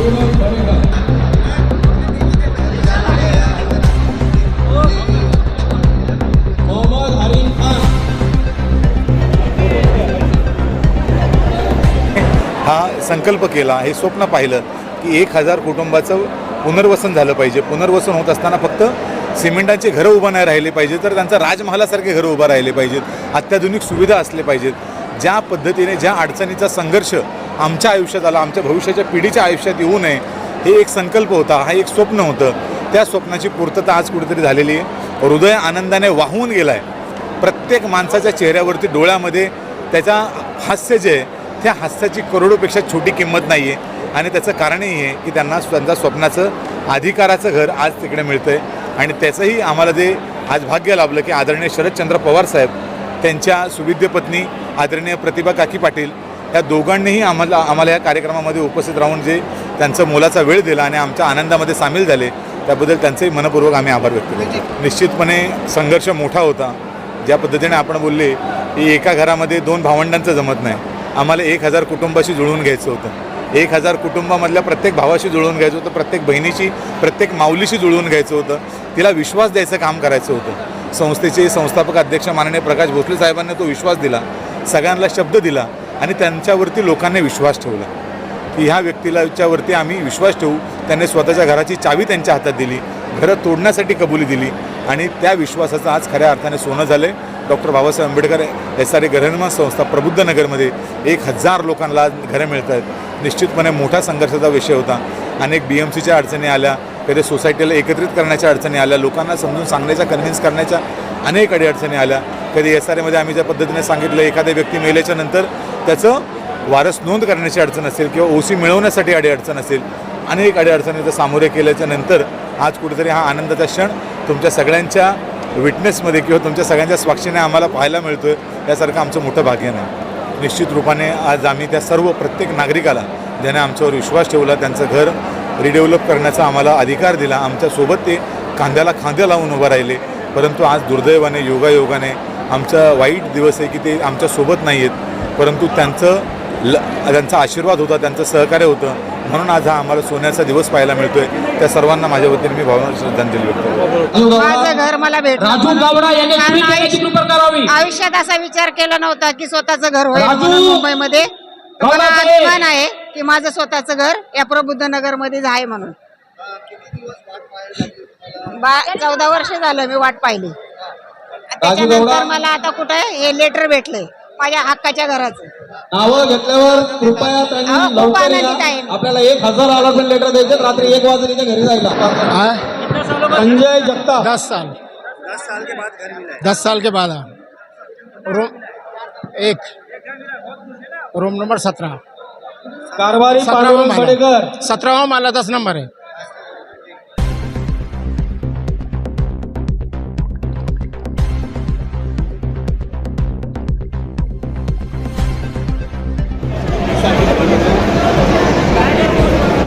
हा संकल्प केला, हे स्वप्न पाहिलं की 1000 कुटुंबाचं पुनर्वसन झालं पाहिजे. पुनर्वसन होत असताना फक्त सिमेंटाचे घरं उभं नाही राहिले पाहिजे, तर त्यांचं राजमहालासारखे घरं उभं राहिले पाहिजेत. अत्याधुनिक सुविधा असले पाहिजेत. ज्या पद्धतीने ज्या अडचणीचा संघर्ष आमच्या आयुष्यात आला, आमच्या भविष्याच्या पिढीच्या आयुष्यात येऊ नये, हे एक संकल्प होता, हा एक स्वप्न होतं. त्या स्वप्नाची पूर्तता आज कुठेतरी झालेली आहे. हृदय आनंदाने वाहून गेला आहे. प्रत्येक माणसाच्या चेहऱ्यावरती, डोळ्यामध्ये त्याच्या हास्य जे आहे, त्या हास्याची करोडोपेक्षा छोटी किंमत नाही आहे. आणि त्याचं कारणही आहे की त्यांना त्यांच्या स्वप्नाचं अधिकाराचं घर आज तिकडे मिळतं आहे. आणि त्याचंही आम्हाला जे आज भाग्य लाभलं की आदरणीय शरदचंद्र पवार साहेब, त्यांच्या सुविद्य पत्नी आदरणीय प्रतिभा काकी पाटील, या दोघांनीही आम्हाला या कार्यक्रमामध्ये उपस्थित राहून जे त्यांचा मोलाचा वेळ दिला आणि आमच्या आनंदामध्ये सामील झाले, त्याबद्दल त्यांचंही मनपूर्वक आम्ही आभार व्यक्त करतो. निश्चितपणे संघर्ष मोठा होता. ज्या पद्धतीने आपण बोलले की एका घरामध्ये 2 भावंडांचं जमत नाही. आम्हाला 1000 कुटुंबाशी जुळवून घ्यायचं होतं. 1000 कुटुंबामधल्या प्रत्येक भावाशी जुळवून घ्यायचं होतं, प्रत्येक बहिणीशी, प्रत्येक माऊलीशी जुळवून घ्यायचं होतं. तिला विश्वास द्यायचं काम करायचं होतं. संस्थेचे संस्थापक अध्यक्ष माननीय प्रकाश भोसले साहेबांनी तो विश्वास दिला, सगळ्यांना शब्द दिला आणि त्यांच्यावरती लोकांनी विश्वास ठेवला की ह्या व्यक्तीलाच्यावरती आम्ही विश्वास ठेवू. त्यांनी स्वतःच्या घराची चावी त्यांच्या हातात दिली, घरं तोडण्यासाठी कबुली दिली आणि त्या विश्वासाचं आज खऱ्या अर्थाने सोनं झालं आहे. डॉक्टर बाबासाहेब आंबेडकर SRA गृहनिर्माण संस्था प्रबुद्ध नगरमध्ये 1000 लोकांना आज घरं मिळत आहेत. निश्चितपणे मोठा संघर्षाचा विषय होता. अनेक BMCच्या अडचणी आल्या, कधी सोसायटीला एकत्रित करण्याच्या अडचणी आल्या, लोकांना समजून सांगण्याच्या, कन्व्हिन्स करण्याच्या अनेक अडचणी आल्या. कधी SRAमध्ये आम्ही ज्या पद्धतीने सांगितलं, एखाद्या व्यक्ती मेल्याच्या नंतर त्याचं वारस नोंद करण्याची अडचण असेल किंवा OC मिळवण्यासाठी अडचण असेल, अनेक अडचणीचं सामोरे केल्याच्या नंतर आज कुठेतरी हा आनंदाचा क्षण तुमच्या सगळ्यांच्या विटनेसमध्ये किंवा तुमच्या सगळ्यांच्या स्वाक्षीने आम्हाला पाहायला मिळतो आहे. यासारखं आमचं मोठं भाग्य नाही. निश्चित रूपाने आज आम्ही त्या सर्व प्रत्येक नागरिकाला, ज्याने आमच्यावर विश्वास ठेवला, त्यांचं घर रिडेव्हलप करण्याचा आम्हाला अधिकार दिला, आमच्यासोबत ते खांद्याला खांद्या लावून उभं राहिले. परंतु आज दुर्दैवाने, योगायोगाने आमचा वाईट दिवस आहे की ते आमच्यासोबत नाही आहेत, परंतु त्यांचा आशीर्वाद होता, त्यांचं सहकार्य होतं, म्हणून आज हा आम्हाला सोन्याचा दिवस पाहायला मिळतोय. त्या सर्वांना माझ्या वतीने मी भावना श्रद्धांजली व्यक्त करतो. माझं घर मला भेटलं. आयुष्यात असा विचार केला नव्हता की स्वतःचं घर होईल म्हणून मुंबईमध्ये. मला अभिमान आहे की माझं स्वतःचं घर या प्रबुद्ध नगर मध्ये आहे म्हणून. 14 वर्ष झालं मी वाट पाहिली. त्याच्यानंतर मला आता कुठे हे लेटर भेटलंय माझ्या हक्काच्या घराचं. नावं घेतल्यावर कृपया त्यांनी लवकर या. आपल्याला 1000 अलॉटमेंट लेटर द्यायचे. रात्री 1 वाजता घरी जायला. संजय जगताप 10 साल के बाद घर मिला है. 10 साल के बाद रूम नंबर 17 कारभारी पांडुरंग बडेकर 17वां माला 10 नंबर है.